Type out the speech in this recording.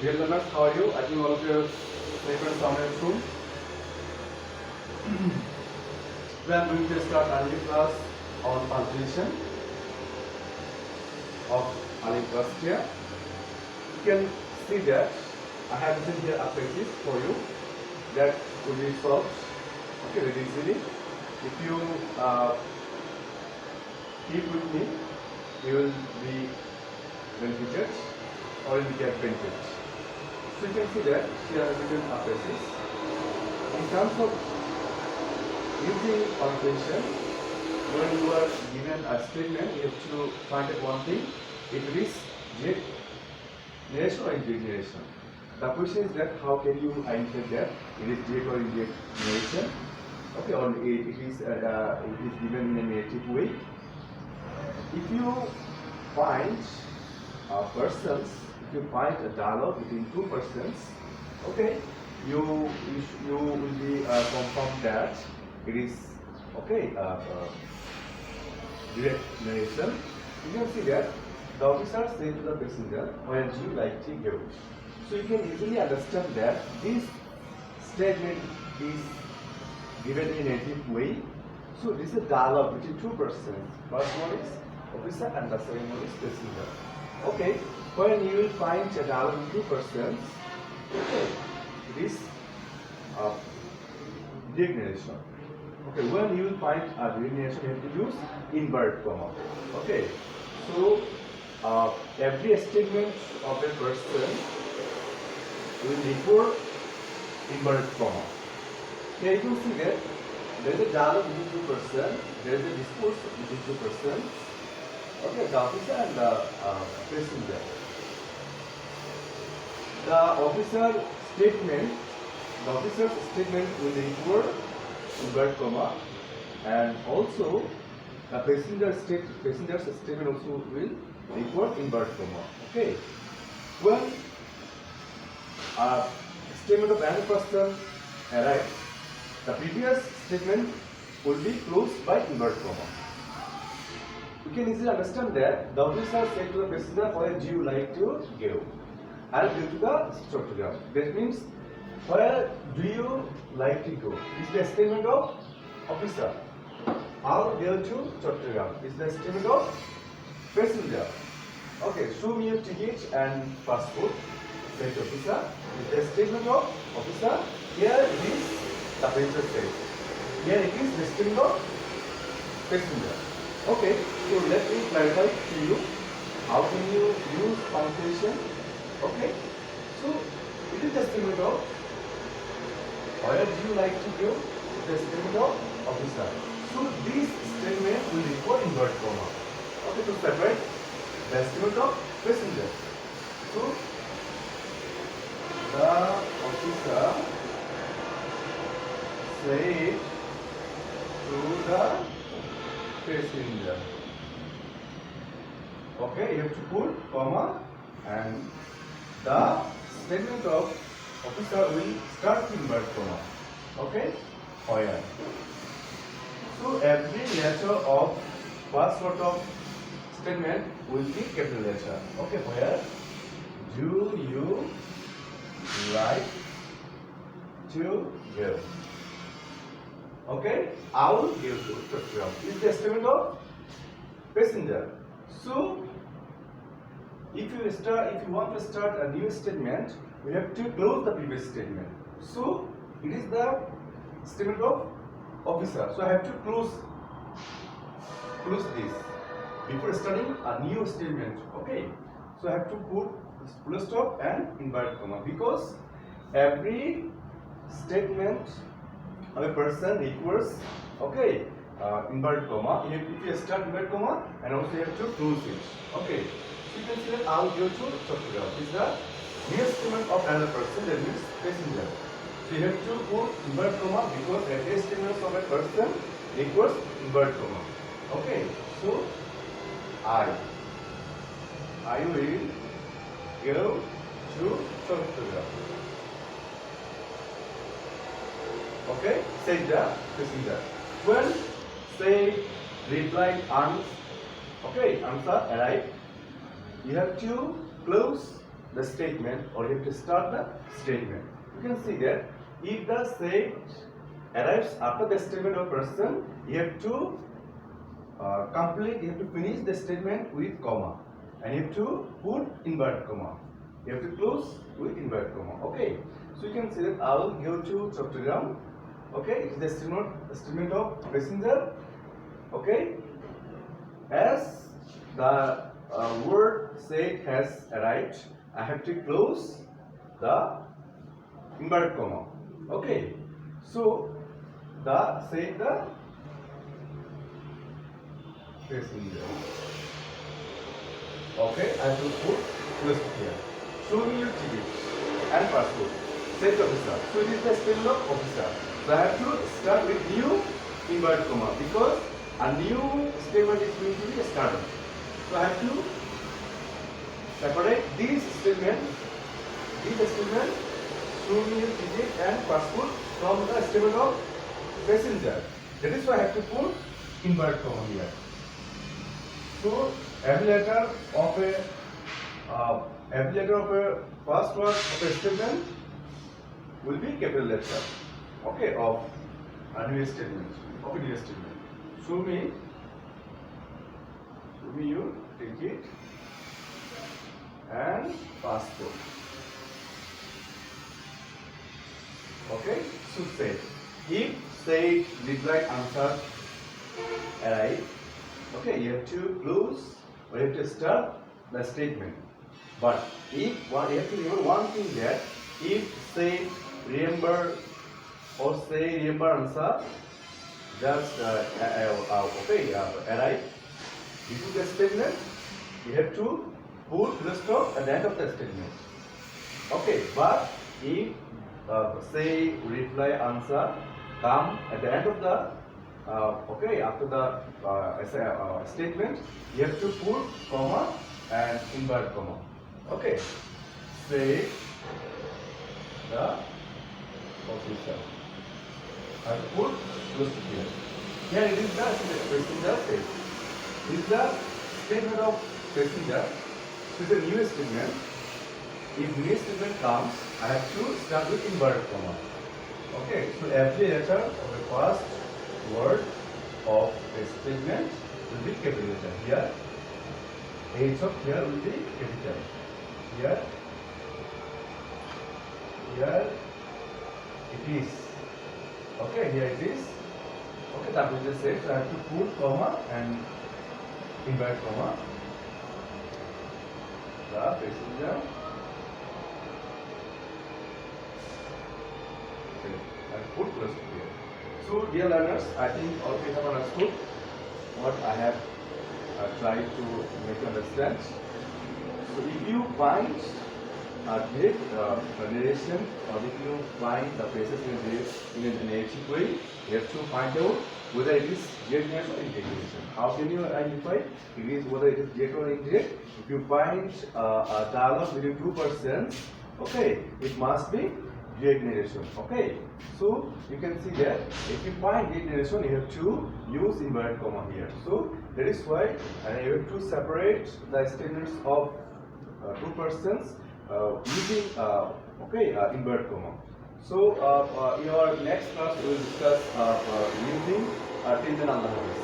Dear learners, how are you? I think all of you are safe and sound and soon. We are going to start a new class on punctuation of Alim class here. You can see that I have written here a practice for you that will be solved very easily. If you keep with me, you will be benefited or you will get benefited. So you can see that here I have written a practice. In terms of using punctuation, when you are given a statement, you have to find out one thing. If it is direct narration or indirect narration. The question is that how can you identify that it is direct or indirect narration? Okay, or it is given in a narrative way. If you find if you find a dialogue between two persons, okay, you will be confirmed that it is direct narration. You can see that the officer said to the passenger, "Where do you like to go?" So you can easily understand that this statement is given in a native way. So this is a dialogue between two persons. First one is officer and the second one is passenger. Okay, when you will find a dialogue between two persons, okay, it is direct narration. Okay, when you will find a direct narration, you have to use inverted comma. Okay, so every statement of a person will record inverted comma. Here you can see that there is a dialogue between two persons, there is a discourse between two persons. Okay, the officer and the passenger. The officer's statement will record inverted comma, and also the passenger's statement also will record inverted comma. Okay, when a statement of another person arrives, the previous statement will be closed by inverted comma. You can easily understand that the officer said to the passenger, "Where do you like to go?" I'll go to the Chattogram. That means, where do you like to go? Is the statement of officer. I'll go to Chattogram. Is the statement of passenger. Okay, show me your ticket and passport. Said officer. Is the statement of officer. Here it is the passenger says. Here it is the statement of passenger. Okay, so let me clarify to you how can you use punctuation. Okay, so it is the statement of where do you like to go? It is the statement of officer. So this statement will require inverted comma. Okay, to separate the statement of passenger. So the officer said to the passenger. Okay, you have to put comma, and the statement of officer will start with inverted comma. Okay, where. So every letter of first word of statement will be capital letter. Okay, where do you like to go? Okay, I will go to Chattogram. Is the statement of passenger. So if you want to start a new statement, we have to close the previous statement. So it is the statement of officer. So I have to close this before starting a new statement. Okay, so I have to put full stop and inverted comma, because every statement of a person requires inverted comma. If you start inverted comma, and also you have to close it. Okay, so you can see that I'll go to Chattogram. Is the nearest statement of another person, that means passenger. So you have to put inverted comma, because every statement of a person requires inverted comma. Okay, so I will go to Chattogram. Okay, said the passenger. When say replied answer arrived, you have to close the statement or you have to start the statement. You can see that if the said arrives after the statement of person, you have to you have to finish the statement with comma, and you have to put inverted comma. You have to close with inverted comma. Okay, so you can see that I will go to Chattogram. Okay, it is the statement of passenger. Okay, as the word said has arrived, I have to close the inverted comma. Okay, so the passenger. Okay, I have to put close here. Show me your ticket and passport. Said officer. So it is the statement of officer. So I have to start with new inverted comma because a new statement is going to be started. So I have to separate this statement, show me your ticket and passport from the statement of passenger. That is why I have to put inverted comma here. So every letter of a first word of a statement will be capital letter. Okay, of a new statement. Show me your ticket and passport. Okay, so say if say reply answer arrive. Okay, you have to close or you have to start the statement. But if you have to remember one thing that if say remember or say remember answer just arrive before the statement, you have to put full stop at the end of the statement. Okay, but if say reply answer come at the end of the after the statement, you have to put comma and inverted comma. Okay, say the officer. I have to put close to here. Here it is the passenger say. This is the statement of passenger. This is a new statement. If new statement comes, I have to start with inverted comma. Okay, so every letter of the first word of a statement will be capital letter. Here, H of here will be capital. Here it is. Okay, here it is. Okay, that we just said. So I have to put comma and inverted comma. The passenger. Okay, I put close to here. So, dear learners, I think all of you have understood what I have tried to make you understand. So, if you find a direct narration or if you find the phrases in a narrative way, you have to find out whether it is directness or integration. How can you identify whether it is direct or indirect? If you find a dialogue between two persons, okay, it must be direct narration. Okay, so you can see that if you find direct narration, you have to use inverted comma here. So that is why you have to separate the statements of two persons using inverted comma. So in our next class we will discuss using till then Allah Hafiz.